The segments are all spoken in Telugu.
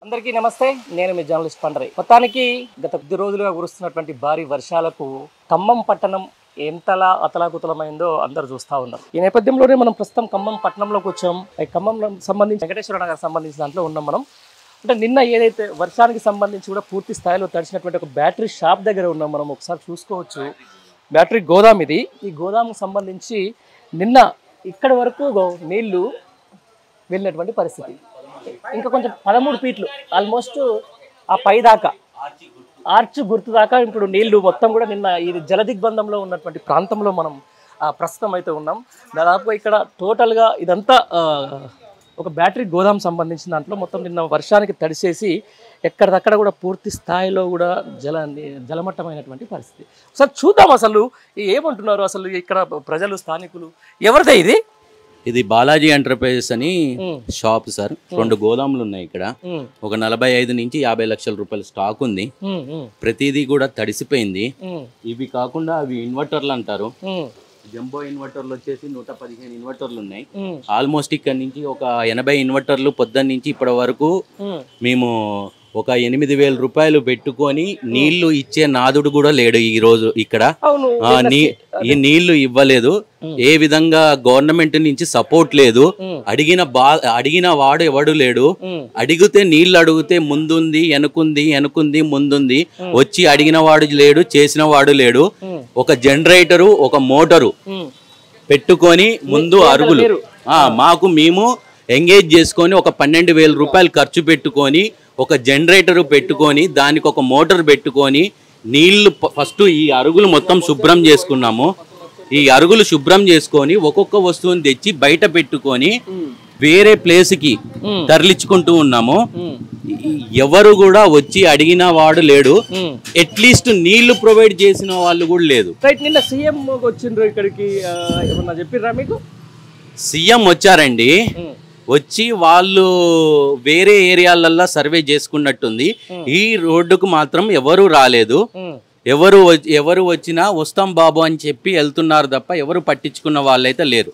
అందరికీ నమస్తే. నేను మీ జర్నలిస్ట్ పండరి. మొత్తానికి గత కొద్ది రోజులుగా కురుస్తున్నటువంటి భారీ వర్షాలకు ఖమ్మం పట్టణం ఎంతలా అతలాకుతలమైందో అందరూ చూస్తూ ఉన్నారు. ఈ నేపథ్యంలోనే మనం ప్రస్తుతం ఖమ్మం పట్టణంలోకి వచ్చాం. ఖమ్మంలో సంబంధించి వెంకటేశ్వర నగర్ సంబంధించిన దాంట్లో ఉన్నాం మనం. అంటే నిన్న ఏదైతే వర్షానికి సంబంధించి కూడా పూర్తి స్థాయిలో తడిచినటువంటి ఒక బ్యాటరీ షాప్ దగ్గర ఉన్నాం మనం. ఒకసారి చూసుకోవచ్చు, బ్యాటరీ గోదాం ఇది. ఈ గోదాంకు సంబంధించి నిన్న ఇక్కడ వరకు నీళ్లు వెళ్ళినటువంటి పరిస్థితి. ఇంకా కొంచెం 13 ఫీట్లు ఆల్మోస్ట్ ఆ పై దాకా ఆర్చ్ గుర్తు దాకా ఇప్పుడు నీళ్లు మొత్తం కూడా నిన్న ఇది జలదిగ్బంధంలో ఉన్నటువంటి ప్రాంతంలో మనం ప్రస్తుతం అయితే ఉన్నాం. దాదాపు ఇక్కడ టోటల్గా ఇదంతా ఒక బ్యాటరీ గోదాం సంబంధించిన దాంట్లో మొత్తం నిన్న వర్షానికి తడిసేసి ఎక్కడిదక్కడ కూడా పూర్తి స్థాయిలో కూడా జలమట్టమైనటువంటి పరిస్థితి. ఒకసారి చూద్దాం అసలు ఏమంటున్నారు అసలు ఇక్కడ ప్రజలు, స్థానికులు. ఎవరిదే ఇది? ఇది బాలాజీ ఎంటర్ప్రైజెస్ అని షాప్ సార్. 2 గోదాములు ఉన్నాయి ఇక్కడ. ఒక 45 నుంచి 50 లక్షల రూపాయల స్టాక్ ఉంది. ప్రతిదీ కూడా తడిసిపోయింది. ఇవి కాకుండా అవి ఇన్వర్టర్లు అంటారు. జంబో ఇన్వర్టర్లు వచ్చేసి 115 ఇన్వర్టర్లు ఉన్నాయి. ఆల్మోస్ట్ ఇక్కడ నుంచి ఒక 80 ఇన్వర్టర్లు పొద్దున్న నుంచి ఇప్పటి వరకు మేము ఒక 8,000 రూపాయలు పెట్టుకొని నీళ్లు ఇచ్చే నాదుడు కూడా లేడు ఈ రోజు ఇక్కడ. ఈ నీళ్లు ఇవ్వలేదు. ఏ విధంగా గవర్నమెంట్ నుంచి సపోర్ట్ లేదు. అడిగిన వాడు ఎవడు లేడు. అడిగితే నీళ్లు అడిగితే ముందుంది, వెనుకుంది, ముందుంది. వచ్చి అడిగిన వాడు లేడు, చేసిన వాడు లేడు. ఒక జనరేటరు, ఒక మోటారు పెట్టుకొని ముందు అరుగులు మేము ఎంగేజ్ చేసుకొని ఒక 12,000 రూపాయలు ఖర్చు పెట్టుకొని ఒక జనరేటరు పెట్టుకొని దానికి ఒక మోటార్ పెట్టుకొని నీళ్లు ఫస్ట్ ఈ అరుగులు మొత్తం శుభ్రం చేసుకున్నాము. ఈ అరుగులు శుభ్రం చేసుకొని ఒక్కొక్క వస్తువుని తెచ్చి బయట పెట్టుకొని వేరే ప్లేస్కి తరలించుకుంటూ ఉన్నాము. ఎవరు కూడా వచ్చి అడిగిన వాడు లేడు. అట్లీస్ట్ నీళ్లు ప్రొవైడ్ చేసిన వాళ్ళు కూడా లేదు. నిన్న సీఎం వచ్చిండ్రు ఇక్కడికి, ఏమన్నా చెప్పిర్రా మీకు? సీఎం వచ్చారండి. వచ్చి వాళ్ళు వేరే ఏరియాలల్లో సర్వే చేసుకున్నట్టుంది. ఈ రోడ్డుకు మాత్రం ఎవరు రాలేదు. ఎవరు వచ్చినా వస్తాం బాబు అని చెప్పి వెళ్తున్నారు తప్ప ఎవరు పట్టించుకున్న వాళ్ళైతే లేరు.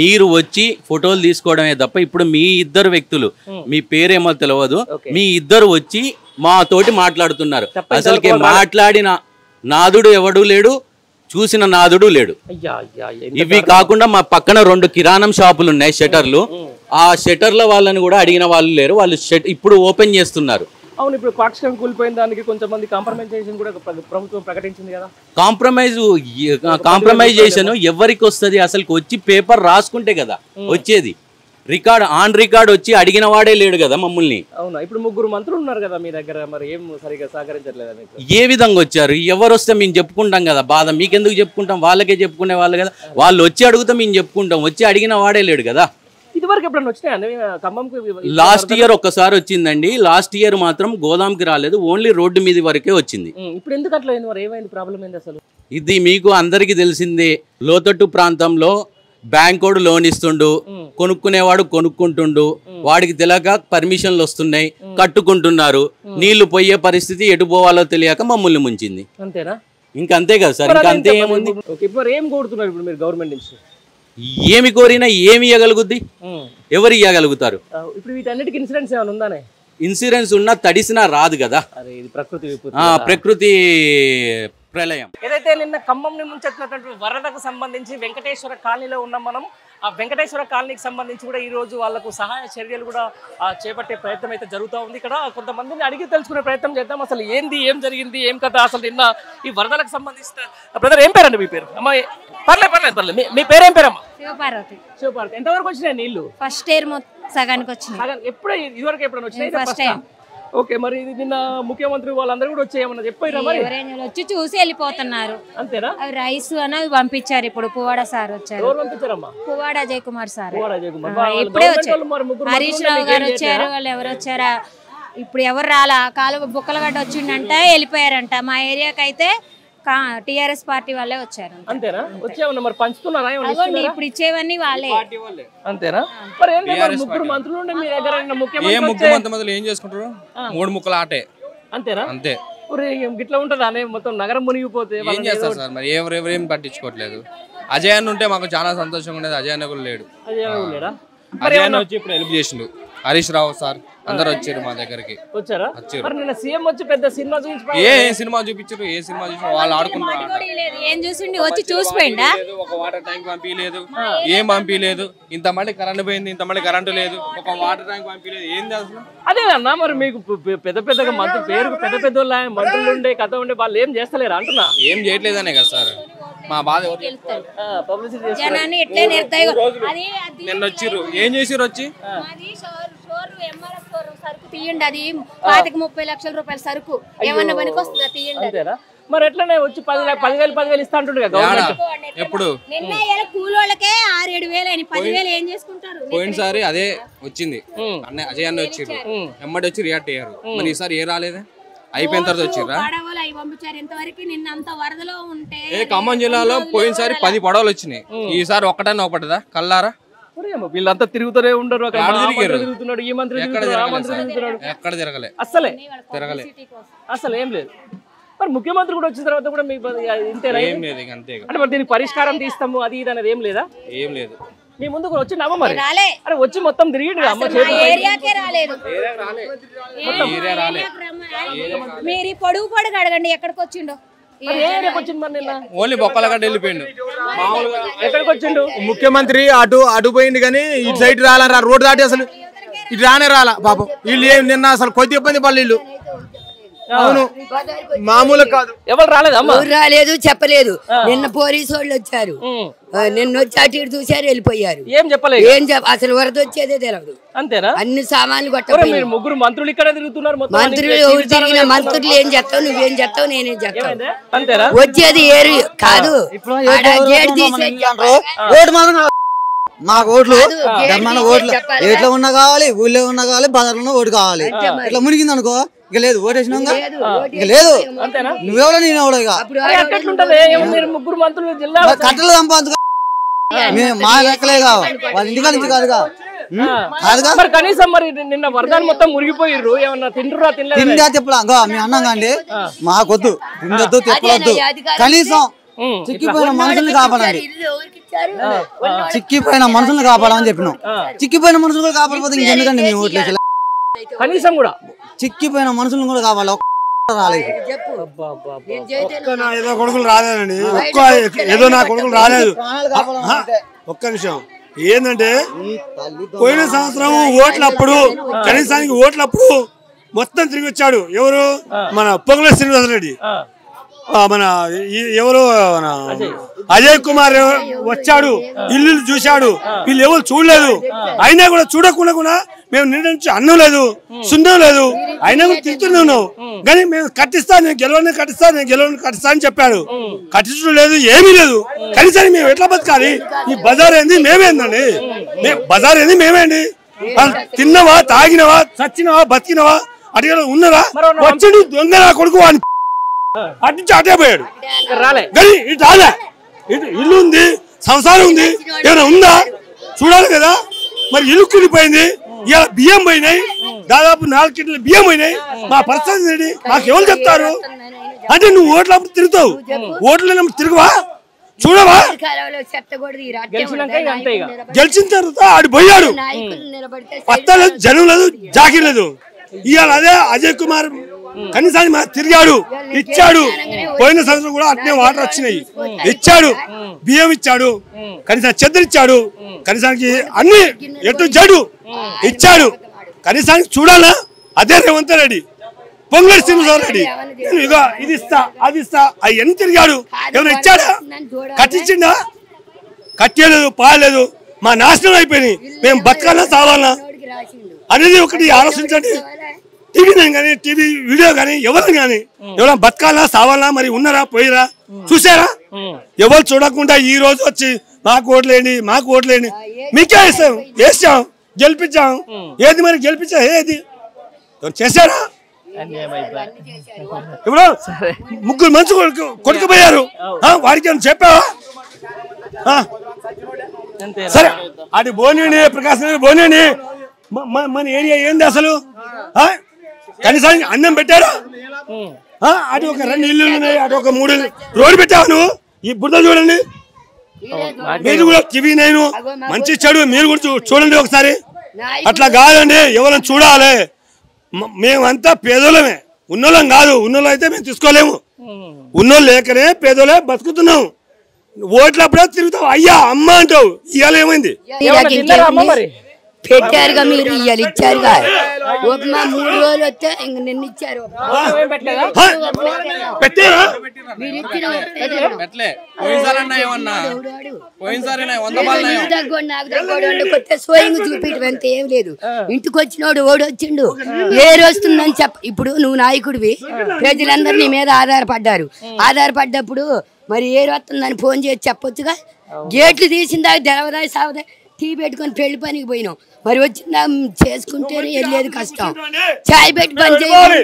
మీరు వచ్చి ఫోటోలు తీసుకోవడమే తప్ప ఇప్పుడు మీ ఇద్దరు వ్యక్తులు, మీ పేరేమో తెలియదు, మీ ఇద్దరు వచ్చి మాతోటి మాట్లాడుతున్నారు. అసలుకి మాట్లాడిన నాదుడు ఎవడు లేడు, చూసిన నాదుడు లేడు. ఇవి కాకుండా మా పక్కన 2 కిరాణం షాపులు ఉన్నాయి, షటర్లు. ఆ షటర్ల వాళ్ళని కూడా అడిగిన వాళ్ళు లేరు. వాళ్ళు ఇప్పుడు ఓపెన్ చేస్తున్నారు. అవును, ఇప్పుడు పాక్షికంగా కూలిపోయిన దానికి కొంతమంది కాంప్రమైజేషన్ కూడా ప్రభుత్వం ప్రకటించింది కదా. కాంప్రమైజేషన్ ఎవరికి వస్తుంది? అసలు వచ్చి పేపర్ రాసుకుంటే కదా వచ్చేది. ఆన్ రికార్డ్ వచ్చి అడిగిన వాడే లేడు కదా మమ్మల్ని. అవునా, ఇప్పుడు 3 మంత్రులు ఉన్నారు కదా మీ దగ్గర, మరి ఏం సరిగా సహకరించట్లేదు. ఏ విధంగా వచ్చారు? ఎవరు వస్తే మేము చెప్పుకుంటాం కదా బాధ. మీకెందుకు చెప్పుకుంటాం? వాళ్ళకే చెప్పుకునే వాళ్ళు కదా. వాళ్ళు వచ్చి అడిగితే మేము చెప్పుకుంటాం. వచ్చి అడిగిన వాడే లేడు కదా. ఇదివరకు ఎప్పుడన్నా వచ్చినాయా ఖమ్మంకి? లాస్ట్ ఇయర్ ఒక్కసారి వచ్చిందండి. లాస్ట్ ఇయర్ మాత్రం గోదాంకి రాలేదు, ఓన్లీ రోడ్డు మీద వరకే వచ్చింది. ఇప్పుడు ఎందుకు అట్లా ఏమైంది? ప్రాబ్లం ఏంది అసలు? ఇది మీకు అందరికి తెలిసిందే. లోతట్టు ప్రాంతంలో బ్యాంకోడు లోన్ ఇస్తుండు, కొనుక్కునేవాడు కొనుక్కుంటుండు. వాడికి తెలియక పర్మిషన్లు వస్తున్నాయి, కట్టుకుంటున్నారు. నీళ్లు పోయే పరిస్థితి, ఎటు పోవాలో తెలియక మమ్మల్ని ముంచింది. అంతేనా? ఇంకంతే కదా సార్. ఇంకంతే ఏముంది? ఏం కోరుతున్నారు ఇప్పుడు మీరు గవర్నమెంట్ నుంచి? ఏమి కోరినా ఏమి ఇవ్వగలుగుద్ది? ఎవరు ఇవ్వగలుగుతారు? ఇప్పుడు వీటన్నిటికి ఇన్సూరెన్స్ ఏమైనా ఉందానే? ఇన్సూరెన్స్ ఉన్నా తడిసినా రాదు కదా. ప్రకృతి ప్రళయం. ఏదైతే నిన్న ఖమ్మం ముంచెత్తినటువంటి వరదకు సంబంధించి వెంకటేశ్వర కాలనీలో ఉన్నాం మనం. ఆ వెంకటేశ్వర కాలనీకి సంబంధించి కూడా ఈరోజు వాళ్ళకు సహాయ చర్యలు కూడా చేపట్టే ప్రయత్నం అయితే జరుగుతూ ఉంది. ఇక్కడ కొంతమందిని అడిగి తెలుసుకునే ప్రయత్నం చేద్దాం. అసలు ఏం జరిగింది, ఏం కథ అసలు నిన్న ఈ వరదలకు సంబంధించిన. బ్రదర్, ఏం పేరండి మీ పేరు? అమ్మా పర్లేదు. మీ పేరేం పేరమ్మా? శివపార్వతి. ఎంతవరకు వచ్చినాయి నీళ్లు? ఫస్ట్ ఇయర్ సగానికి వచ్చినాయి. ఎప్పుడు ఇదివరకు ఎప్పుడైనా వచ్చినాయి? ఓకే, మరి నిన్న ముఖ్యమంత్రి వాళ్ళందరూ కూడా వచ్చేయమన్నా చెప్పారు, వచ్చి చూసి వెళ్ళిపోతున్నారు. అంతేనా? రైస్ అనేది పంపించారు. ఇప్పుడు పువ్వాడ సార్ వచ్చారు. పువ్వాడ అజయ్ కుమార్ సార్ ఇప్పుడే వచ్చారు. హరీష్ రావు గారు వచ్చారు. వాళ్ళు ఎవరు వచ్చారా ఇప్పుడు ఎవరు రాలా. కాలువ బుక్కలగడ్డ వచ్చిండంట, వెళ్ళిపోయారంట. మా ఏరియాకి అయితే టిఆర్ఎస్ పార్టీ వాళ్ళే వచ్చారు. అంతేనా? వచ్చేవన్నా మరి పంచుతున్నారా? ఇప్పుడు ఇచ్చేవన్నీ వాళ్ళే. అంతేనా? మరి ముగ్గురు మంత్రులు ఉండే మీ దగ్గర ముఖ్యమంత్రి ఏం చేసుకుంటారు? 3 ముక్కల ఆటే. అంతేనా? అంతే. గిట్లా ఉంటదా? మొత్తం నగరం మునిగిపోతే ఏం చేస్తారు సార్? మరి ఎవరేం పట్టించుకోవట్లేదు. అజయ్ అన్న ఉంటే మాకు చాలా సంతోషంగా ఉండేది. అజయ్ అన్న కూడా లేడు. అజయ్ అన్న వచ్చి ఇప్పుడు హెల్ప్ చేసిండు. హరీష్ రావు సార్ అందరు వచ్చారు మా దగ్గరికి. వచ్చారా? వచ్చారు. మరి నిన్న సీఎం వచ్చి పెద్ద సినిమా చూపించి ఏ సినిమా చూపించారు? ఏ సినిమా చూసిన వాళ్ళు ఆడుకుంటారు. ఏం చూసిండి? వచ్చి చూసిపోయిందా? ఒక వాటర్ ట్యాంక్ పంపించలేదు, ఏం పంపించలేదు. ఇంతమంది కరెంట్ పోయింది, ఇంతమంది కరెంటు లేదు, ఒక వాటర్ ట్యాంక్ పంపించలేదు. ఏంది అసలు? అదే అన్న, మరి మీకు పెద్ద పెద్దగా మంత్రులు పేరు పెద్ద పెద్ద మంత్రులు ఉండే కథ ఉండే వాళ్ళు ఏం చేస్తలేరు అంటున్నా. ఏం చేయట్లేదనే కదా సార్ మా బాధ. జనాన్ని ఎట్లే నిర్తాయి. నిన్న వచ్చిర్రు, ఏం చేసిర్రు? వచ్చి సరుకు తీయండి, అది 25-30 లక్షల రూపాయల సరుకు ఏమన్నా పనికి వస్తుందా? తీయండి. అంతేనా? మరి ఎట్లనే వచ్చి 10,000 ఇస్తా అంటుండే గవర్నమెంట్. ఎప్పుడు నిన్న కూలోళ్ళకే 6-7 వేలు అని 10,000 ఏం చేసుకుంటారు? పోయినసారి అదే వచ్చింది. అజయ్ అన్న వచ్చిర్రు, ఎమ్మడి వచ్చి రియాక్ట్ అయ్యారు. మరి ఈసారి ఏ రాలేదే? అయిపోయిన తర్వాత వచ్చిర్రా? ఖమ్మం జిల్లాలో పోయినసారి 10 పడవలు వచ్చినాయి. ఈసారి ఒక్కటన్నా ఒకటిదా కల్లారా? వీళ్ళంతా తిరుగుతూనే ఉండరు. తిరుగుతున్నాడు, ఈ మంత్రి ఎక్కడ తిరగలే, అసలే తిరగలే, అసలు ఏం లేదు. మరి ముఖ్యమంత్రి కూడా వచ్చిన తర్వాత కూడా మీకు ఇంతేనా? ఏం లేదు, అంతే. అంటే మరి దీనికి పరిష్కారం తీస్తాము అది ఇది అనేది ఏం లేదా? ఏం లేదు. మీ ముందుకు వచ్చి నమ్మ మరి అరే వచ్చి మొత్తం తిరిగి మీరు పొడుగు పొడుగు అడగండి ఎక్కడికి వచ్చిండో. ఓన్లీ బొక్కలగడ్డ వెళ్ళిపోయిండు. ఎక్కడికి వచ్చిండు ముఖ్యమంత్రి? అటు పోయింది కానీ ఇటు సైడ్ రాలరా, రోడ్డు దాటి అసలు ఇటు రానే రాలా పాపం. వీళ్ళు ఏం నిన్న అసలు కొద్ది ఇబ్బంది పడలేదు. అవును, మామూలు కాదు. ఎవరు రాలేదమ్మా? రాలేదు, చెప్పలేదు. నిన్న పోలీసు వాళ్ళు వచ్చారు, నిన్న వచ్చి అటు ఇటు చూసారు, వెళ్ళిపోయారు. ఏం చెప్పలేదు? అసలు వరద వచ్చేదే తెలియదు. అంతేనా? అన్ని సామాన్లు కొట్టారు. ముగ్గురు మంత్రులు ఇక్కడ తిరుగుతున్నారు. మంత్రులు తిరిగిన మంత్రులు ఏం చేస్తావు, నువ్వేం చేస్తావు, నేనేం చేస్తావు. అంతేనా? వచ్చేది ఏరు కాదు, గేట్ తీసేది. మాకు ఓట్లు మన ఓట్లు ఎట్లా ఉన్నా కావాలి, ఊళ్ళో ఉన్నా కావాలి, బజార్లో ఓటు కావాలి. ఇట్లా మునిగింది అనుకో ఇక లేదు, ఓటేసినా ఇక లేదు. నువ్వెవడో నేనెవడో ఇక ముగ్గురు మంత్రులు జిల్లా కట్టలు సంపాదించు మా లెక్కలే కావాలి, వాళ్ళ ఇంటికాడ నుంచి కాదుగా. కనీసం మరి నిన్న వరదాన్ని మొత్తం మురిగిపోయిర్రు, ఏమన్నా తింటురా? తిండా తిప్పలా మీ అన్నం కండి, మాకొద్దు తిండొద్దు తిప్పలొద్దు. కనీసం చిక్కిపోయిన మనుషుల్ని కాపాడండి, చిక్కిపోయిన మనుషుల్ని కాపాడమని చెప్పినాం. చిక్కిపోయిన మనుషులు కూడా కాపాడకపోతే ఇంకెందుకండి మేము ఓట్లేసి? కనీసం కూడా చిక్కిపోయిన మనుషులను కూడా కావాలి. రాలేదు, ఏదో కొడుకులు రాలేదండి, ఏదో నా కొడుకులు రాలేదు. ఒక్క నిమిషం, ఏంటంటే పోయిన సంవత్సరం ఓట్లప్పుడు కనీసానికి ఓట్లప్పుడు మొత్తం తిరిగి వచ్చాడు. ఎవరు? మన పొంగులేటి శ్రీనివాసరెడ్డి. మన ఎవరు మన అజయ్ కుమార్ వచ్చాడు, ఇల్లు చూశాడు. వీళ్ళు ఎవరు చూడలేదు, అయినా కూడా చూడకుండా కూడా మేము నిన్న నుంచి అన్నం లేదు, సున్నం లేదు, అయినా కూడా తిరుగుతూనే ఉన్నావు. కానీ మేము కట్టిస్తా, నేను గెలవని కట్టిస్తా, నేను గెలవని కట్టిస్తా అని చెప్పాడు. కట్టించడం లేదు, ఏమీ లేదు. కనీసానికి మేము ఎట్లా బతకాలి? ఈ బజార్ ఏంది మేమేందండి? బజార్ ఏంది మేమేండి? తిన్నవా, తాగినవా, చచ్చినవా, బతికినవా, అడిగిన ఉన్నదా? వచ్చి దొంగ నా కొడుకు వాడిని అటు నుంచి అటే పోయాడు. కానీ ఇటు రాలే. ఇటు ఇల్లు ఉంది, సంసారం ఉంది, ఏమైనా ఉందా చూడాలి కదా. మరి ఇల్లు కూలిపోయింది, ఇలా బియ్యం పోయినాయి, దాదాపు 4 కింటాల బియ్యం పోయినాయి. మా పరిస్థితి ఏంటి? మాకు ఎవరు చెప్తారు? అంటే నువ్వు ఓట్లప్పుడు తిరుగుతావు, ఓట్లు తిరుగువా, చూడవా? గెలిచిన తర్వాత ఆడు పోయాడు, పత్తా లేదు, జనం లేదు, జాకీ లేదు. ఇవాళ అదే అజయ్ కుమార్ కనీసానికి తిరిగాడు, ఇచ్చాడు. పోయిన సంవత్సరం కూడా అట్నే వాటర్ వచ్చినాయి, ఇచ్చాడు, బియ్యం ఇచ్చాడు, కనీసం చెద్దరు ఇచ్చాడు, కనీసానికి అన్ని ఎటు జడు ఇచ్చాడు. కనీసానికి చూడాలా? అదే రేవంత్ రెడ్డి, పొంగులేటి శ్రీనివాసరెడ్డి, ఇగో ఇది ఇస్తా, అది ఇస్తా, అవన్నీ తిరిగాడు. ఏమైనా ఇచ్చాడా? కట్టించిండా? కట్టలేదు, పాలేదు. మా నాశనం అయిపోయినాయి. మేము బతకాలా సావాలా అనేది ఒకటి ఆలోచించండి. టీవీ కానీ, టీవీ వీడియో కానీ, ఎవరు కానీ ఎవరైనా బతకాలా సావాలా, మరి ఉన్నారా పోయిరా చూసారా? ఎవరు చూడకుండా ఈ రోజు వచ్చి మాకు ఓట్లేండి, మాకు ఓట్లేండి, మీకే వేసాం, వేసాం, గెలిపించాం. ఏది మరి గెలిపించా? ఏది చేశారా? ఇప్పుడు ముగ్గురు మంచి కొడుకుపోయారు, వాడికి ఏమైనా చెప్పావా? సరే అది బోనేని, ప్రకాశ్ బోనేని, మన ఏరియా ఏంది అసలు? కనీసానికి అన్నం పెట్టారు. అటు ఒక 2 ఇల్లు ఉన్నాయి, అటు ఒక 3 రోడ్డు పెట్టావు. నువ్వు ఈ బురద చూడండి, మీరు కూడా టీవీ 9 మంచి చెడు మీరు కూడా చూడండి ఒకసారి. అట్లా కాదండి, ఎవరైనా చూడాలి. మేమంతా పేదోళ్ళమే, ఉన్నోళ్ళం కాదు. ఉన్నోళ్ళు అయితే మేము తీసుకోలేము. ఉన్నోళ్ళు లేకనే పేదోళ్ళే బతుకుతున్నాం. ఓట్లప్పుడే తిరుగుతావు, అయ్యా అమ్మ అంటావు. ఇవాళ ఏమైంది? పెట్టారుగా మీరు, ఇవాళ ఇచ్చారుగా. ఉపమా 3 రోజులు వస్తే ఇంక నిన్న ఇచ్చారు. పెట్టారా? సోయింగ్ చూపించడం అంత ఏం లేదు. ఇంటికి వచ్చినోడు ఓడి వచ్చిండు, ఏ వస్తుందని చెప్ప. ఇప్పుడు నువ్వు నాయకుడివి, ప్రజలందరూ నీ మీద ఆధారపడ్డారు. ఆధారపడ్డప్పుడు మరి ఏ వస్తుందని ఫోన్ చేసి చెప్పొచ్చుగా. గేట్లు తీసిందా తెలవదా సావదా, టీ పెట్టుకొని పెళ్లి పనికి పోయినాం. మరి వచ్చిందా చేసుకుంటేనే వెళ్ళేది కష్టం. చాయ్ పెట్టి పని చేయాలి.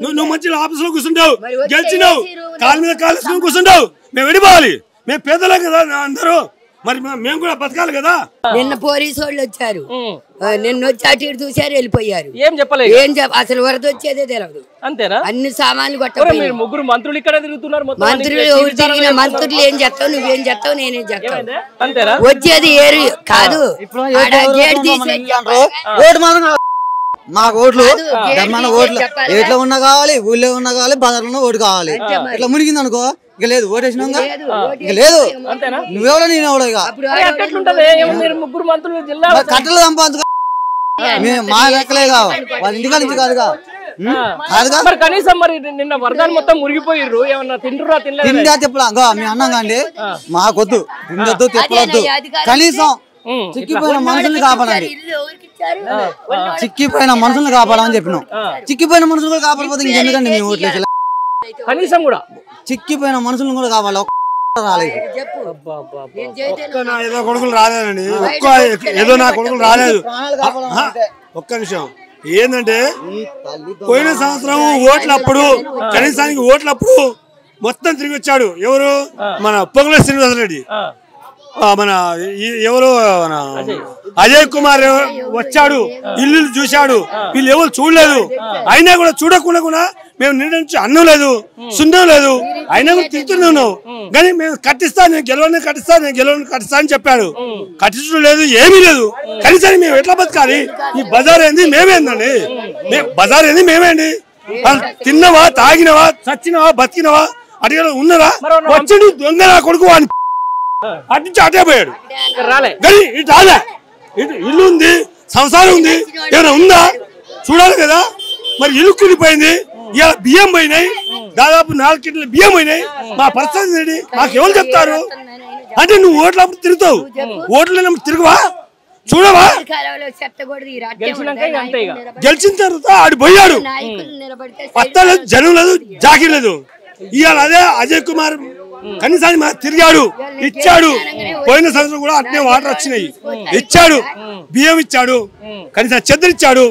నువ్వు మంచి ఆఫీసులో కూర్చుంటావు, గెలిచినావు, కాలు మీద కాలు కూర్చుంటావు. మేము విడిపోవాలి, మేము పేదలే కదా అందరూ. మరి మేము కూడా బతకాలి కదా. నిన్న పోలీసు వాళ్ళు వచ్చారు, నిన్న వచ్చి అటు ఇటు చూసారు వెళ్ళిపోయారు. ఏం చెప్పలేదు, అసలు వరద వచ్చేదే తెలియదు. అంతేనా? అన్ని సామాన్లు కొట్టపోయి ముగ్గురు మంత్రులు ఇక్కడ తిరుగుతున్నారు. మంత్రులు ఎవరు తిరిగిన మంత్రులు ఏం చేస్తావు, నువ్వేం చేస్తావు, నేనేం చేస్తావు. అంతేనా? వచ్చేది ఏరు కాదు. మాకు ఓట్లు మన ఓట్లు ఎట్లా ఉన్నా కావాలి, ఊళ్ళో ఉన్నా కావాలి, బజార్లో ఓటు కావాలి. ఇట్లా మునిగింది అనుకో, ఇక లేదు ఓటేసినా ఇక లేదు. నువ్వెవడో నేనెవడో. ఇక కట్టలు సంపాదించుకో, మా లెక్కలే కావు, వాళ్ళ ఇంటికాడ నుంచి కాదుగా. కనీసం మరి నిన్న వరదాన్ని మొత్తం మురిగిపోయిర్రు, ఏమన్నా తింటురా తిండా తిప్పలా మీ అన్నం కండి. మాకొద్దు తిండొద్దు, తిప్పలొద్దు. కనీసం చిక్కిపోయిన మనుషుల్ని కాపాడండి, చిక్కిపోయిన మనుషుల్ని కాపాడమని చెప్పినాం. చిక్కిపోయిన మనుషులు కూడా కాపాడకపోతే ఇంకెందుకండి మేము ఓట్లు? కనీసం కూడా చిక్కిపోయిన మనుషులను కూడా కావాలి. రాలేదు, ఏదో కొడుకులు రాలేదండి, ఏదో నా కొడుకులు రాలేదు. ఒక్క నిమిషం, ఏంటంటే పోయిన సంవత్సరం ఓట్లప్పుడు కనీసానికి ఓట్లప్పుడు మొత్తం తిరిగి వచ్చాడు. ఎవరు? మన పొంగులేటి శ్రీనివాసరెడ్డి. మన ఎవరు మన అజయ్ కుమార్ వచ్చాడు, ఇల్లు చూశాడు. వీళ్ళు ఎవరు చూడలేదు. అయినా కూడా చూడకుండా కూడా మేము నిండి అన్నం లేదు, సున్నం లేదు, అయినా కూడా తింటున్నావు. కానీ మేము కట్టిస్తా, నేను గెలవని కట్టిస్తా, నేను గెలవని కట్టిస్తా అని చెప్పాడు. కట్టించడం లేదు, ఏమీ లేదు. కనీసం మేము ఎట్లా బతకాలి? ఈ బజార్ ఏంది మేమేందండి? బజార్ ఏంది మేమేండి? తిన్నవా, తాగినవా, చచ్చినవా, బతికినవా, అడిగ ఉన్నదా? వచ్చి దొంగ నా కొడుకు వాడిని అటు నుంచి అటే పోయాడు. కానీ ఇటు రాలే. ఇటు ఇల్లు ఉంది, సంసారం ఉంది, ఏమైనా ఉందా చూడాలి కదా. మరి ఇల్లు కూలిపోయింది, ఇలా బియ్యం పోయినాయి, దాదాపు 4 కింటాల బియ్యం పోయినాయి. మా పరిస్థితి ఏంటి? మాకు ఎవరు చెప్తారు? అంటే నువ్వు ఓట్లప్పుడు తిరుగుతావు, ఓట్లు లేనప్పుడు తిరుగువా, చూడవా? గెలిచిన తర్వాత ఆడు పోయాడు, పత్తా లేదు, జనం లేదు, జాకీ లేదు. ఇవాళ అదే అజయ్ కుమార్ కనీసాన్ని తిరిగాడు, ఇచ్చాడు. పోయిన సంవత్సరం కూడా అట్నే వాటర్ వచ్చినాయి, ఇచ్చాడు. బియ్యం ఇచ్చాడు, కనీసం చెద్దరు ఇచ్చాడు,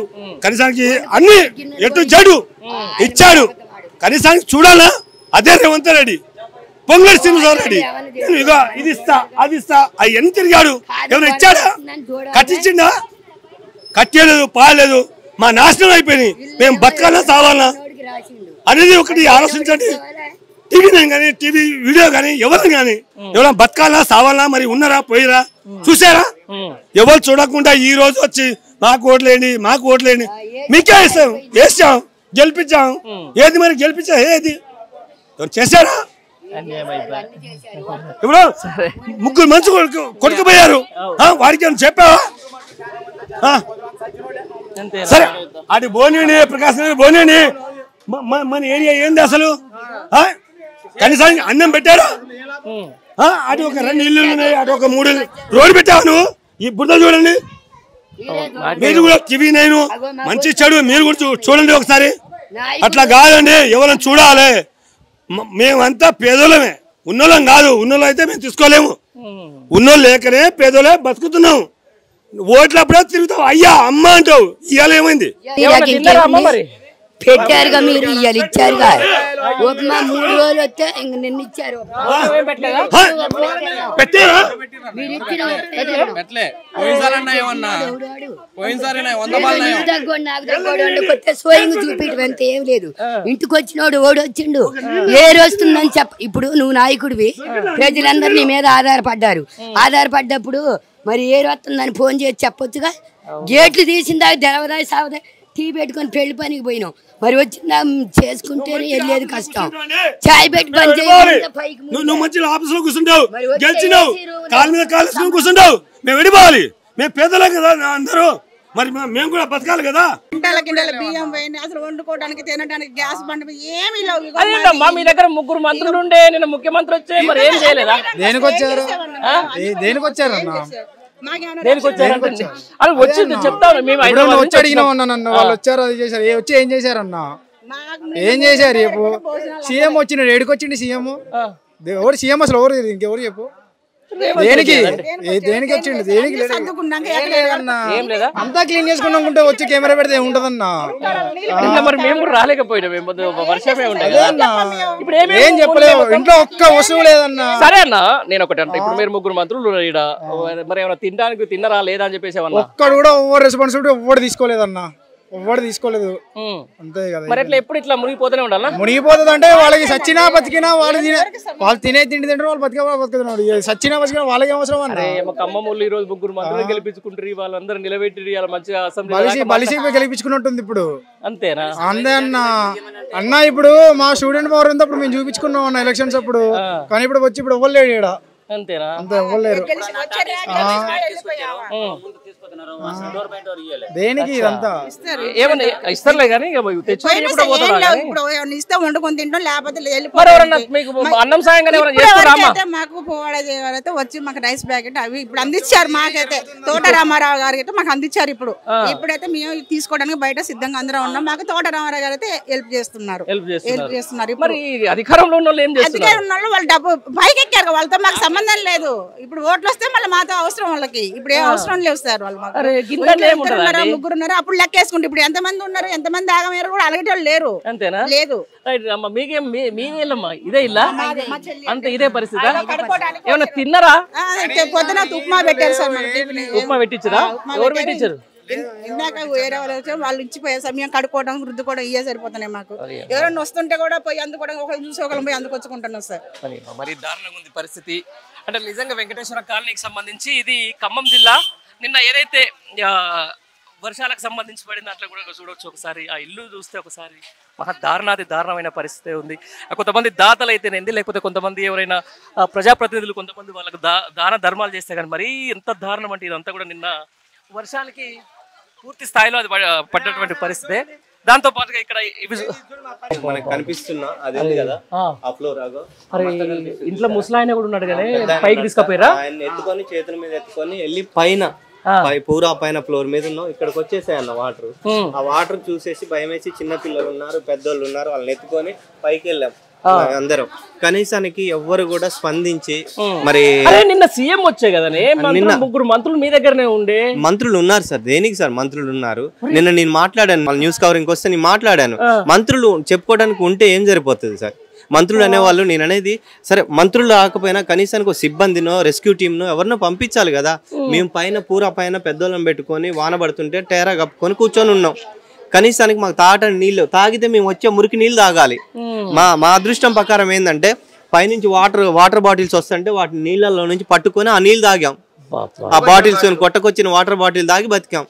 కనీసానికి అన్ని ఎటు జడు ఇచ్చాడు. కనీసానికి చూడాలా? అదే రేవంత్ రెడ్డి, పొంగులేటి శ్రీనివాసరెడ్డి. ఇగో ఇది ఇస్తా, అది ఇస్తా, అవన్నీ తిరిగాడు. ఏమైనా ఇచ్చాడా? కట్టించిండా? కట్టేలేదు, పాలేదు. మా నాశనం అయిపోయింది. మేము బతకాలా సావాలా అనేది ఒకటి ఆలోచించండి. టీవీ కానీ, టీవీ వీడియో కానీ, ఎవరు కానీ ఎవరైనా బతకాలా సావాలా, మరి ఉన్నారా పోయిరా చూసారా? ఎవరు చూడకుండా ఈ రోజు వచ్చి మాకు ఓట్లేండి, మాకు ఓట్లేండి, మీకే వేసాం, వేసాం, గెలిపించాం. ఏది మరి గెలిపించా? ఏది చేశారా? ఇప్పుడు 3 మంచి కొడుకుపోయారు, వాడికి ఏమైనా చెప్పావా? సరే అటు బోనేని, ప్రకాశ్ నగర్ బోనేని, మన ఏరియా ఏంది అసలు? కనీసానికి అన్నం పెట్టారు. అటు ఒక 2 ఇల్లు ఉన్నాయి, అటు ఒక 3 రోడ్డు పెట్టావు. నువ్వు ఈ బుద్ధ చూడండి, మీరు కూడా టీవీ నేను మంచి చెడు మీరు కూడా చూడండి ఒకసారి. అట్లా కాదండి, ఎవరైనా చూడాలి. మేమంతా పేదోళ్ళమే, ఉన్నోళ్ళం కాదు. ఉన్నోళ్ళు అయితే మేము తీసుకోలేము. ఉన్నోళ్ళు లేకనే పేదోళ్ళే బతుకుతున్నాం. ఓట్లప్పుడే తిరుగుతావు, అయ్యా అమ్మ అంటావు. ఇవాళ ఏమైంది? పెట్టారుగా మీరు, ఇవాళ ఇచ్చారుగా. ఉపమా 3 రోజులు వస్తే ఇంక నిన్న ఇచ్చారు. సోయింగ్ చూపించడం అంత ఏం లేదు. ఇంటికి వచ్చినోడు ఓడి వచ్చిండు, ఏ వస్తుందని చెప్ప. ఇప్పుడు నువ్వు నాయకుడివి, ప్రజలందరూ నీ మీద ఆధారపడ్డారు. ఆధారపడ్డప్పుడు మరి ఏ వస్తుందని ఫోన్ చేసి చెప్పొచ్చుగా. గేట్లు తీసిన దాకా తెలవదాయి సావదాయి టీ పెట్టుకొని పెళ్లి పనికి పోయినాం. మరి వచ్చిందా చేసుకుంటే వెళ్ళేది కష్టం. చాయ్ పెట్టి పని చేయాలి. నువ్వు మంచి ఆఫీసులో కూర్చుంటావు, గెలిచినావు, కాలు మీద కాలు కూర్చుంటావు. మేము వెళ్ళిపోవాలి, మేము పేదలే కదా అందరూ, మరి మేము కూడా బతకాలి కదా. కింటాల బియ్యం పోయింది, అసలు వండుకోవడానికి తినడానికి గ్యాస్ బండి ఏమీ లేవు. అదేంటమ్మా మీ దగ్గర 3 మంత్రులు ఉండే, నిన్న ముఖ్యమంత్రి వచ్చే మరి ఏం చేయలేదా? దేనికి వచ్చారు అది వచ్చింది చెప్తాను. మేము వచ్చి అడిగినామన్నా నన్ను, వాళ్ళు వచ్చారు అది చేశారు, వచ్చి ఏం చేశారన్నా, ఏం చేశారు చెప్పు. సీఎం వచ్చినాడు, ఏడుకొచ్చిండు సీఎం. ఎవరు సీఎం అసలు ఎవరు, ఇంకెవరు చెప్పు. దేనికి దేనికి వచ్చిండు, దేనికి అంతా క్లీన్ చేసుకున్నాకుంటే వచ్చి కెమెరా పెడితే ఏముంటదన్నా. మరి మేము కూడా రాలేకపోయినా, వర్షమే ఉండదు. ఏం చెప్పలేవు, ఇంట్లో ఒక్క వస్తువు లేదన్నా. సరే అన్న, నేను ఒకటి అంటే ఇప్పుడు మీరు 3 మంత్రులు ఇక్కడ మరి ఏమైనా తినడానికి తిన్నరా లేదా అని చెప్పేసి ఒక్కడు కూడా ఓవర్ రెస్పాన్సిబిలిటీ ఎవరు తీసుకోలేదన్నా, ఎవరు తీసుకోలేదు. అంతే కదా. మరి ఎట్లా ఎప్పుడు ఇట్లా మునిగిపోతూనే ఉండాలా? మునిగిపోతుంది అంటే వాళ్ళకి సచ్చినా బతికినా వాళ్ళు తినే తిండి తింటారు, వాళ్ళు బతుకుతున్నాడు. సచ్చినా బతికినా వాళ్ళకి అవసరం అన్న. ఖమ్మం ఈ రోజు 3 మంత్రులు గెలిపించుకుంటారు, వాళ్ళందరూ నిలబెట్టి మంచిగా బలిసి గెలిపించుకున్నట్టుంది ఇప్పుడు. అంతేనా? అంతే అన్న ఇప్పుడు మా స్టూడెంట్ పవర్ ఉంది, అప్పుడు మేము చూపించుకున్నాం అన్న ఎలక్షన్స్ అప్పుడు. కానీ ఇప్పుడు వచ్చి ఇప్పుడు ఇవ్వలేడు ఇక్కడ. అంతేనా? అంతే ఇవ్వలేరు. దేనికి ఇదంతా ఏమన్నా ఇస్తారులే కానీ ఇస్తే వండుకొని తింటాం, లేకపోతే అన్నం సాయంగా మాకు పోవాడ అయితే వచ్చి మాకు రైస్ ప్యాకెట్ అవి ఇప్పుడు అందించారు. మాకైతే తోట రామారావు గారు అయితే మాకు అందించారు. ఇప్పుడైతే మేము తీసుకోవడానికి బయట సిద్ధంగా అందరం ఉన్నాం. మాకు తోట రామారావు గారు అయితే హెల్ప్ చేస్తున్నారు. మరి అధికారంలో ఉన్న వాళ్ళు ఏం చేస్తున్నారు? ఉన్న వాళ్ళు వాళ్ళు డబ్బు పైకి ఎక్కారు, వాళ్ళతో మాకు సంబంధం లేదు. ఇప్పుడు ఓట్లు వస్తే మళ్ళీ మాతో అవసరం, వాళ్ళకి ఇప్పుడు ఏ అవసరం లేవు సార్. వాళ్ళు ముగ్గురు ఉన్నారు, అప్పుడు లెక్కేసుకుంటే ఇప్పుడు ఎంతమంది ఉన్నారు, ఎంతమంది ఆగమయ్యారు కూడా అలగేటోళ్ళు లేరు. అంతేనా? లేదు. మీకేం మీదేమ్మా ఇదే ఇల్లా? అంతే ఇదే పరిస్థితి. ఏమన్నా తిన్నారా? పొద్దున ఉప్మా పెట్టారు సార్. ఉప్మా పెట్టించారా? ఎవరు పెట్టించారు? ఇందాక వేరే వాళ్ళు వచ్చారు, వాళ్ళు ఇచ్చిపోయే సమయం కడుక్కోవడం రుద్దుకోవడం ఇవే సరిపోతున్నాయి మాకు. ఎవరైనా వస్తుంటే కూడా పోయి అందుకోవడం, ఒకళ్ళు చూసి ఒకళ్ళు పోయి అందుకొచ్చుకుంటున్నాం సార్. మరి దారుణంగా ఉంది పరిస్థితి. అంటే నిజంగా వెంకటేశ్వర కాలనీకి సంబంధించి ఇది ఖమ్మం జిల్లా. నిన్న ఏదైతే వర్షాలకు సంబంధించి పడిన అట్లా కూడా చూడవచ్చు. ఒకసారి ఆ ఇల్లు చూస్తే ఒకసారి మహా దారుణమైన పరిస్థితి ఉంది. కొంతమంది దాతలు అయితేనేంది, లేకపోతే కొంతమంది ఎవరైనా ప్రజాప్రతినిధులు కొంతమంది వాళ్ళకు దాన ధర్మాలు చేస్తే కానీ మరీ ఎంత దారుణం అంటే ఇదంతా కూడా నిన్న వర్షాలకి పూర్తి స్థాయిలో అది పడ్డటువంటి పరిస్థితి. దాంతో పాటుగా ఇక్కడ మనకు కనిపిస్తున్నా అదే కదా ఆ ఫ్లోర్ ఇంట్లో ముసలాయన కూడా ఉన్నాడు కానీ పైకి తీసుకుపోయారా? ఆయన ఎత్తుకొని చేతుల మీద ఎత్తుకొని వెళ్ళి పైన పూరా పైన ఫ్లోర్ మీద ఉన్నాం. ఇక్కడికి వచ్చేసాయి అన్న వాటర్. ఆ వాటర్ చూసేసి భయం వేసి చిన్న పిల్లలు ఉన్నారు, పెద్దోళ్ళు ఉన్నారు, వాళ్ళని ఎత్తుకొని పైకి వెళ్ళాం అందరం. కనీసానికి ఎవ్వరు కూడా స్పందించి మరి నిన్న సీఎం వచ్చే కదా, నిన్న 3 మంత్రులు మీ దగ్గరనే ఉండే. మంత్రులు ఉన్నారు సార్. దేనికి సార్ మంత్రులు ఉన్నారు? నిన్న నేను మాట్లాడాను, న్యూస్ కవరింగ్ వస్తే నేను మాట్లాడాను. మంత్రులు చెప్పుకోవడానికి ఉంటే ఏం సరిపోతుంది సార్? మంత్రులు అనేవాళ్ళు, నేను అనేది సరే మంత్రులు రాకపోయినా కనీసానికి ఒక సిబ్బందినో రెస్క్యూ టీమ్నో ఎవరినో పంపించాలి కదా. మేము పైన పూరా పైన పెద్దోళ్ళని పెట్టుకొని వాన పడుతుంటే టేరా కప్పుకొని కూర్చొని ఉన్నాం. కనీసానికి మాకు తాగటానికి నీళ్ళు తాగితే మేము వచ్చే మురికి నీళ్ళు తాగాలి. మా అదృష్టం ప్రకారం ఏంటంటే పైనుంచి వాటర్ బాటిల్స్ వస్తుంటే వాటి నీళ్ళలో నుంచి పట్టుకొని ఆ నీళ్ళు తాగాం. ఆ బాటిల్స్ కొట్టకొచ్చిన వాటర్ బాటిల్ తాగి బతికాం.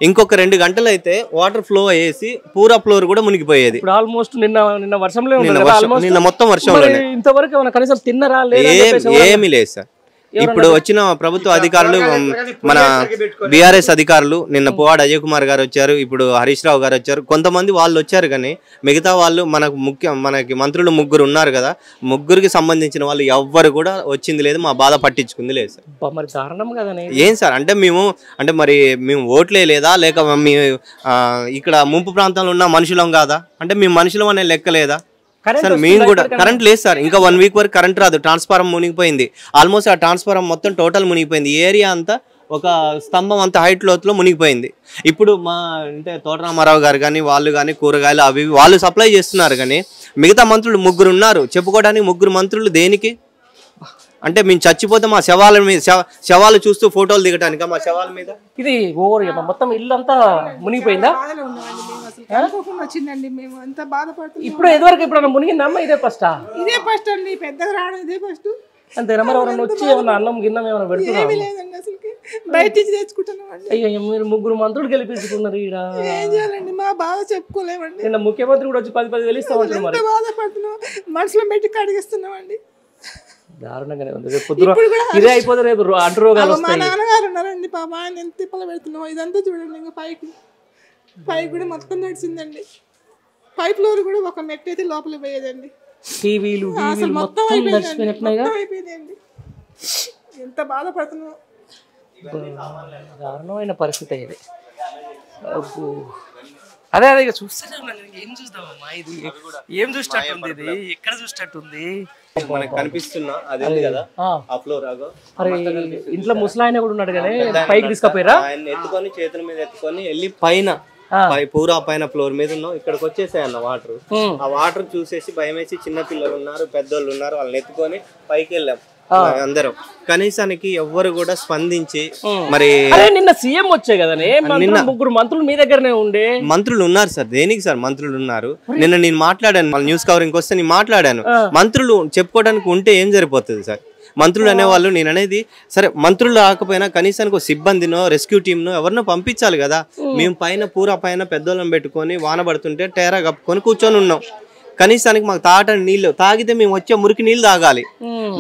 ఇంకొక 2 గంటలు అయితే వాటర్ ఫ్లో అయ్యేసి పూరా ఫ్లోర్ కూడా మునిగిపోయేది. ఆల్మోస్ట్ నిన్న వర్షంలో నిన్న మొత్తం వర్షంలో ఇంతవరకు కనీసం తిన్నరా? ఏమీ లేదు సార్. ఇప్పుడు వచ్చిన ప్రభుత్వ అధికారులు, మన బీఆర్ఎస్ అధికారులు, నిన్న పువ్వాడ అజయ్ కుమార్ గారు వచ్చారు, ఇప్పుడు హరీష్ రావు గారు వచ్చారు, కొంతమంది వాళ్ళు వచ్చారు. కానీ మిగతా వాళ్ళు మనకి మంత్రులు 3 ఉన్నారు కదా, 3కి సంబంధించిన వాళ్ళు ఎవ్వరు కూడా వచ్చింది లేదు, మా బాధ పట్టించుకుంది లేదు సార్. ఏం సార్ అంటే మరి మేము ఓట్లే లేదా, లేక ఇక్కడ ముంపు ప్రాంతాల్లో ఉన్న మనుషులం కాదా అంటే మేము మనుషులం అనే లెక్క లేదా సార్? మేము కూడా కరెంట్ లేదు సార్. ఇంకా 1 వీక్ వరకు కరెంట్ రాదు. ట్రాన్స్ఫారం మునిగిపోయింది. ఆల్మోస్ట్ ఆ ట్రాన్స్ఫారం మొత్తం టోటల్ మునిగిపోయింది. ఏరియా అంతా ఒక స్తంభం అంత హైట్ లోతులో మునిగిపోయింది. ఇప్పుడు అంటే తోట రామారావు గారు కానీ వాళ్ళు కానీ కూరగాయలు అవి వాళ్ళు సప్లై చేస్తున్నారు. కానీ మిగతా మంత్రులు 3 ఉన్నారు. చెప్పుకోవడానికి 3 మంత్రులు దేనికి అంటే మేము చచ్చిపోతే మా శవాల మీద శవాలు చూస్తూ ఫోటోలు దిగటానిక? మా శవాల మీద ఇది మొత్తం ఇల్లు అంతా మునిగిపోయిందా? వచ్చిందండి, మేము అంతా బాధపడుతున్నాం. ఇప్పుడు ఎదువరకు ఇప్పుడు మునిగిందమ్మా? ఇదే ఫస్ట్ అండి, పెద్దగా రావడం ఇదే ఫస్ట్. అంతేనా? మరి ఎవరన్నా వచ్చి ఏమన్నా అన్నం గిన్నం ఏమైనా పెడుతున్నారు? లేదండి అసలు. బయట నుంచి తెచ్చుకుంటున్నామండి. అయ్యో మీరు ముగ్గురు మంత్రులు గెలిపించుకున్నారు ఈడ. ఏం చేయాలండి, మా బాధ చెప్పుకోలేమండి. నిన్న ముఖ్యమంత్రి కూడా వచ్చి 10,000 ఇస్తామంటారు. మరి బాధపడుతున్నాం, మనసులో పెట్టి కడిగిస్తున్నామండి. దారుణంగానే ఉంది. పొద్దున ఇదే అయిపోతే రేపు అంటు రోగాలు మా వస్తాయి. నాన్నగారు ఉన్నారండి పాప, ఆయన ఎంత తిప్పలు పెడుతున్నాం. ఇదంతా చూడండి, ఇంకా పైకి కూడా మొత్తం నడిచిందండి. పై ఫ్లోర్ కూడా ఒక మెట్టు అయితే లోపల పోయేదండి. టీవీలు మొత్తం అయిపోయిందండి. ఎంత బాధపడుతున్నాం. దారుణమైన పరిస్థితి ఇది. అదే ఇక చూస్తూనే ఉన్నాను. ఏం చూద్దామమ్మా, ఇది ఏం చూసినట్టుంది, ఇది ఎక్కడ చూసినట్టుంది. మనకు కనిపిస్తున్నా అదే కదా ఆ ఫ్లోర్. మరి ఇంట్లో ముసలాయన కూడా ఉన్నాడు కానీ పైకి తీసుకపోయారా? ఆయన ఎత్తుకొని చేతుల మీద ఎత్తుకొని వెళ్ళి పైన పూరా పైన ఫ్లోర్ మీద ఉన్నాం. ఇక్కడికి వచ్చేసాయి అన్న వాటర్. ఆ వాటర్ చూసేసి భయం వేసి చిన్న పిల్లలు ఉన్నారు, పెద్దోళ్ళు ఉన్నారు, వాళ్ళని ఎత్తుకొని పైకి వెళ్ళాం అందరం. కనీసానికి ఎవ్వరు కూడా స్పందించి మరి నిన్న సీఎం వచ్చాయి కదా, నిన్న ముగ్గురు మంత్రులు మీ దగ్గరనే ఉండే. మంత్రులు ఉన్నారు సార్. దేనికి సార్ మంత్రులు ఉన్నారు? నిన్న నేను మాట్లాడాను, మళ్ళీ న్యూస్ కవరింగ్ వస్తే నేను మాట్లాడాను. మంత్రులు చెప్పుకోవడానికి ఉంటే ఏం సరిపోతుంది సార్? మంత్రులు అనేవాళ్ళు, నేను అనేది సరే మంత్రులు రాకపోయినా కనీసానికి సిబ్బందినో రెస్క్యూ టీమ్నో ఎవరినో పంపించాలి కదా. మేము పైన పూరా పైన పెద్దోళ్ళని పెట్టుకొని వాన పడుతుంటే టేరా కప్పుకొని కూర్చొని ఉన్నాం. కనీసానికి మాకు తాగటానికి నీళ్ళు, తాగితే మేము వచ్చే మురికి నీళ్ళు తాగాలి.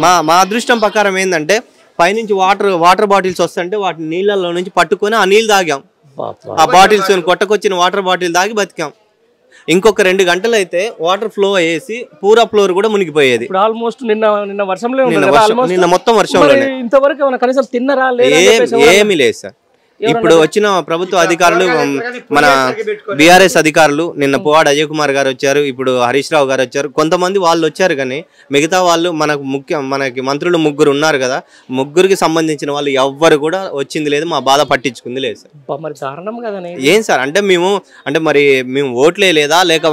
మా అదృష్టం ప్రకారం ఏంటంటే పైనుంచి వాటర్ బాటిల్స్ వస్తుంటే వాటి నీళ్ళల్లో నుంచి పట్టుకొని ఆ నీళ్ళు తాగాం. ఆ బాటిల్స్ కొట్టకొచ్చిన వాటర్ బాటిల్ తాగి బతికాం. ఇంకొక 2 గంటలు అయితే వాటర్ ఫ్లో అయ్యేసి పూరా ఫ్లోర్ కూడా మునిగిపోయేది. ఆల్మోస్ట్ నిన్న వర్షంలో నిన్న మొత్తం వర్షంలో. ఇంతవరకు కనీసం తిన్నరా? ఏమీ లేదు సార్. ఇప్పుడు వచ్చిన ప్రభుత్వ అధికారులు, మన బీఆర్ఎస్ అధికారులు, నిన్న పువ్వాడ అజయ్ కుమార్ గారు వచ్చారు, ఇప్పుడు హరీష్ రావు గారు వచ్చారు, కొంతమంది వాళ్ళు వచ్చారు. కానీ మిగతా వాళ్ళు మనకి మంత్రులు 3 ఉన్నారు కదా, 3కి సంబంధించిన వాళ్ళు ఎవ్వరు కూడా వచ్చింది లేదు, మా బాధ పట్టించుకుంది లేదు సార్. మరి దారుణం కదా ఏం సార్ అంటే మరి మేము ఓట్లే లేదా, లేక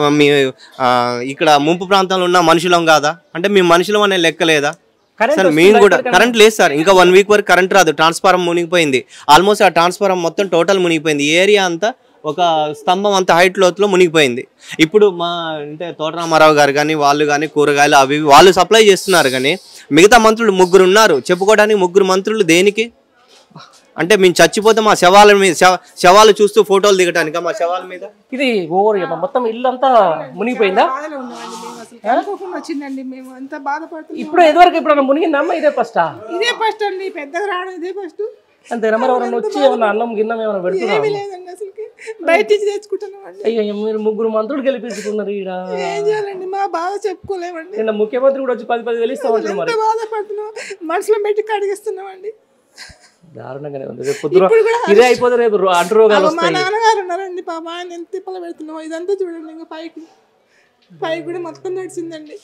ఇక్కడ ముంపు ప్రాంతంలో ఉన్న మనుషులం కాదా అంటే మేము మనుషులం అనే లెక్క లేదా సార్? మేము కూడా కరెంట్ లేదు సార్. ఇంకా 1 వీక్ వరకు కరెంట్ రాదు. ట్రాన్స్ఫారం మునిగిపోయింది. ఆల్మోస్ట్ ఆ ట్రాన్స్ఫారం మొత్తం టోటల్ మునిగిపోయింది. ఏరియా అంతా ఒక స్తంభం అంత హైట్ లోతులో మునిగిపోయింది. ఇప్పుడు అంటే తోటరామారావు గారు కానీ వాళ్ళు కానీ కూరగాయలు అవి వాళ్ళు సప్లై చేస్తున్నారు. కానీ మిగతా మంత్రులు 3 ఉన్నారు. చెప్పుకోవడానికి 3 మంత్రులు దేనికి అంటే మేము చచ్చిపోతే మా శవాలు చూస్తూ ఫోటోలు దిగటానికా? మా శవాల మీద ఇది ఓవర్ మొత్తం ఇల్లు అంతా మునిగిపోయిందా? వచ్చిందండి, మేము అంతా బాధపడుతున్నాం. ఇప్పుడు ఎదువరకు ఇప్పుడు మునిగిందమ్మా? ఇదే ఫస్ట్ అండి, పెద్దగా రావడం ఇదే ఫస్ట్. అంతేనా? మరి ఎవరైనా వచ్చి ఏమన్నా అన్నం గిన్నం ఏమైనా పెడుతున్నారు? లేదండి, అసలు బయట నుంచి తెచ్చుకుంటున్నామండి. అయ్యో మీరు 3 మంత్రులు గెలిపించుకున్నారు ఈడ. ఏం చేయాలండి, మా బాధ చెప్పుకోలేమండి. నిన్న ముఖ్యమంత్రి కూడా వచ్చి 10,000 ఇస్తామంటారు. మరి బాధపడుతున్నాం, మనసులో పెట్టి కడిగిస్తున్నామండి. దారుణంగానే ఉంది. పొద్దున ఇదే అయిపోతే రేపు అంటు రోగాలు వస్తాయి. మా నాన్నగారు ఉన్నారండి పాప, ఆయన ఎంత తిప్పలు పెడుతున్నాం. ఇదంతా చూడండి, ఇంకా పైకి కూడా మొత్తం నడిచిందండి.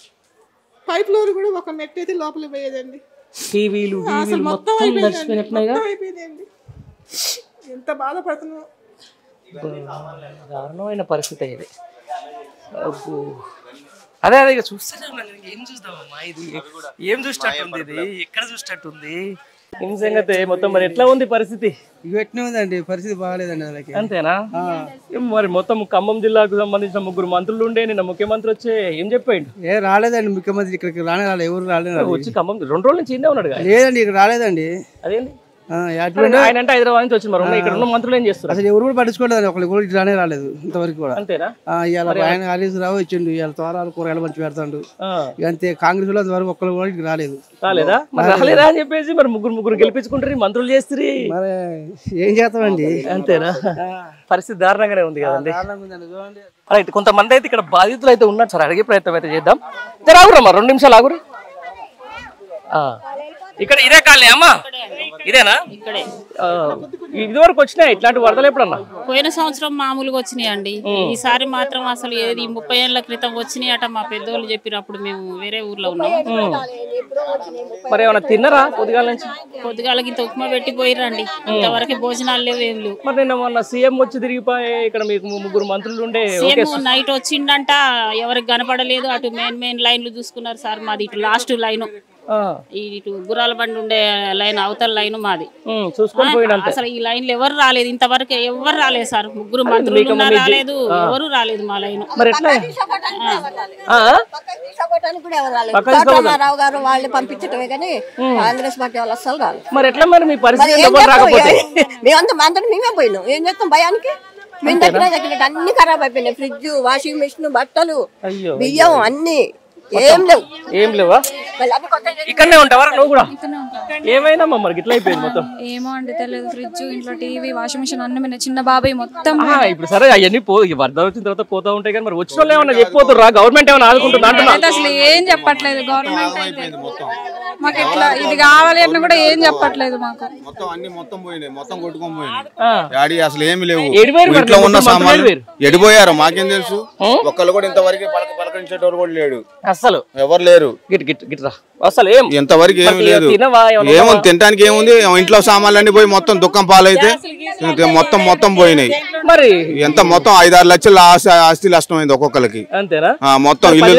పై ఫ్లోర్ కూడా ఒక మెట్టు అయితే లోపల పోయేదండి. టీవీలు మొత్తం అయిపోయిందండి. ఎంత బాధపడుతున్నాం. దారుణమైన పరిస్థితి ఇది. అదే ఇక చూస్తూనే ఉన్నాను. ఏం చూద్దామమ్మా, ఇది ఏం చూసినట్టుంది, ఇది ఎక్కడ చూసినట్టుంది. ఏం సంగతి మొత్తం మరి ఎట్లా ఉంది పరిస్థితి? ఎట్లా ఉందండి పరిస్థితి? బాగాలేదండి వాళ్ళకి. అంతేనా? మరి మొత్తం ఖమ్మం జిల్లాకు సంబంధించిన 3 మంత్రులు ఉండే, నిన్న ముఖ్యమంత్రి వచ్చే ఏం చెప్పాడు? రాలేదండి ముఖ్యమంత్రి, ఇక్కడికి రాలేదు, ఎవరు రాలేదు. వచ్చి ఖమ్మం 2 రోజుల నుంచి ఇండే ఉన్నాడు. లేదండి, ఇక్కడ రాలేదండి. అదేంటి ఆయన అంటే హైదరాబాద్ నుంచి వచ్చి మరి ఇక్కడ ఉన్న మంత్రులు ఏం చేస్తారు? అసలు ఎవరు కూడా పట్టించుకోలేదు, ఒకళ్ళు కూడా రాలేదు ఇంతవరకు కూడా. అంతేనా? ఇవాళ ఆయన హరీష్ రావు వచ్చిండు, ఇవాళ తోరాలు కూరగాయలు మంచి పెడతాడు. అంతే, కాంగ్రెస్ లో అంతవరకు ఒక్కళ్ళు కూడా ఇక్కడికి రాలేదు. రాలేదా అని చెప్పేసి మరి ముగ్గురు గెలిపించుకుంటారు, మంత్రులు చేస్తారు. మరి ఏం చేస్తామండి? అంతేనా? పరిస్థితి దారుణంగానే ఉంది కదండి. రైట్, కొంతమంది అయితే ఇక్కడ బాధితులు అయితే ఉన్నారు సార్, అడిగే ప్రయత్నం అయితే చేద్దాం. ఆగురమ్మా, 2 నిమిషాలు ఆగురు. ఇక్కడ ఇదే కాలనీ అమ్మా? ఇదేనా? ఇక్కడే. ఇదివరకు వచ్చినాయి ఇట్లాంటి వరదలు ఎప్పుడన్నా? పోయిన సంవత్సరం మామూలుగా వచ్చినాయి అండి. ఈసారి మాత్రం అసలు ఏది 30 ఏళ్ల క్రితం వచ్చినాయి అట. మా పెద్దోళ్ళు చెప్పినప్పుడు మేము వేరే ఊర్లో ఉన్నాం. మరి ఏమన్నా తిన్నారా పొద్దుగాల నుంచి? పొద్దుగాలకి ఇంత ఉప్మా పెట్టి పోయిరండి, ఇంతవరకు భోజనాలు లేవు, ఏం లేవు. మరి నిన్న మొన్న సీఎం వచ్చి తిరిగిపోయి ఇక్కడ మీకు 3 మంత్రులు ఉండే. సీఎం నైట్ వచ్చిండంట, ఎవరికి కనపడలేదు. అటు మెయిన్ లైన్లు చూసుకున్నారు సార్, మాది ఇటు లాస్ట్ లైన్, ఇటు గుర్రాల బండి ఉండే లైన్ అవతల లైన్ మాది. అసలు ఈ లైన్లు ఎవరు రాలేదు, ఇంతవరకు ఎవరు రాలేదు సార్. 3 మంత్రులు రాలేదు, ఎవరు రాలేదు మా లైన్. తోటరామారావు గారు వాళ్ళు పంపించటమే కానీ కాంగ్రెస్ పార్టీ వాళ్ళు అస్సలు రాలేదు. మరి ఎట్లా మరి మీ పరిస్థితి రాకపోతే మేమంతా మేమే పోయినాం. ఏం చేస్తాం భయానికి? మేము దగ్గర అన్ని ఖరాబ్ అయిపోయినాయి. ఫ్రిడ్జ్, వాషింగ్ మిషన్, బట్టలు, బియ్యం అన్ని ఏం లేవా? ఇక్కడనే ఉంటావా నువ్వు కూడా? ఏమైనా మరి ఇట్లా అయిపోయింది మొత్తం. ఏమో అండి తెలియదు. ఫ్రిడ్జ్, ఇంట్లో టీవీ, వాషింగ్ మిషన్ అన్ని చిన్న బాబాయ్ మొత్తం. ఇప్పుడు సరే అవన్నీ వరద వచ్చిన తర్వాత పోతా ఉంటాయి కానీ మరి వచ్చిన వాళ్ళు ఏమన్నా చెప్పిపోతుర్రా? గవర్నమెంట్ ఏమైనా ఆదుకుంటుందా అంటున్నా? అసలు ఏం చెప్పట్లేదు గవర్నమెంట్. మాకు ఇట్లా ఇది కావాలి అని కూడా ఏం చెప్పట్లేదు మాకు. మొత్తం పోయినాయి, మొత్తం కొట్టుకొని పోయినాయి. అసలు ఏమి లేవు. ఇంట్లో ఉన్న సామాన్లు ఎడిపోయారు మాకేం తెలుసు. ఒక్కళ్ళు కూడా ఇంతవరకు పలకరించేటోరు కూడా లేడు. అసలు ఎవరు లేరు. అసలు ఎంతవరకు ఏమి లేదు. ఏమో తినడానికి ఏముంది? ఇంట్లో సామాన్లు అన్ని పోయి మొత్తం దుఃఖం పాలైతే మొత్తం పోయినాయి. మరి ఎంత మొత్తం 5-6 లక్షల ఆస్తి నష్టమైంది ఒక్కొక్కరికి. అంతేనా? మొత్తం ఇల్లు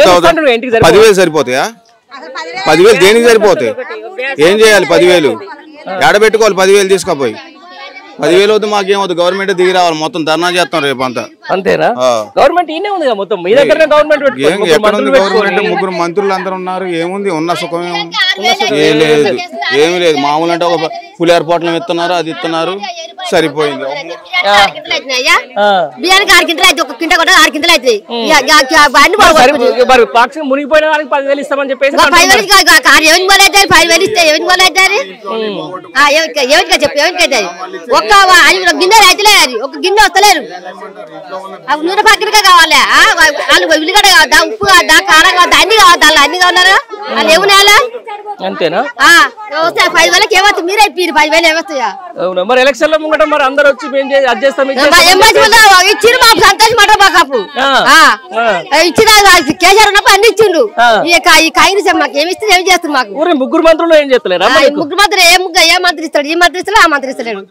10,000 సరిపోతాయా? 10,000 దేనికి సరిపోతాయి? ఏం చేయాలి? 10,000 ఏడబెట్టుకోవాలి. 10,000 తీసుకుపోయి 10,000 వద్దు, మాకేమవుతుంది? గవర్నమెంట్ దిగి రావాలి. మొత్తం ధర్నా చేస్తాం రేపు అంతా. అంతేనా? గవర్నమెంట్ ఈనే ఉంది మొత్తం. మీ దగ్గర గవర్నమెంట్ ఎక్కడ ఉంది గవర్నమెంట్? 3 మంత్రులు అందరూ ఉన్నారు. ఏముంది? ఉన్న సుఖం ఏముంది? ఏమి లేదు. మామూలు అంటే ఒక పులిహార పొట్లం ఇస్తున్నారు, అది ఇస్తున్నారు, సరిపోయింది. మునిగిపోయిన వాళ్ళకి 10,000 ఇస్తామని చెప్పేసి గిన్నె రైతులేదు, ఒక గిన్నె వస్తలేరు. నూనె పక్కనగా కావాలి, ఉల్లిగడ్డ కావద్దా, ఉప్పు కావద్దా, కారం కావద్దా, అన్ని కావద్దా? అన్ని కావాలరా? వాళ్ళు ఏమి నేల అంతేనా? వస్తాయి 5,000 ఏమవుతుంది? మీరే 10,000 ఏమొస్తాయా? అవునా? మరి ఎలక్షన్ లో ముంగట మరి అందరు వచ్చి ఇచ్చిండు మాకు సంతోషం మాట. మాకు అప్పుడు ఇచ్చిన కేసీఆర్ ఉన్నప్పుడు అన్ని ఇచ్చిండు. ఈ కాంగ్రెస్ మాకు ఏమి ఇస్తుంది? ఏమి చేస్తుంది? మాకు 3 మంత్రులు ఏం చేస్తలేరు? 3 మంత్రులు ఏ మంత్రి ఇస్తాడు? ఈ మంత్రి ఇస్తాడు, ఆ మంత్రి ఇస్తలేడు.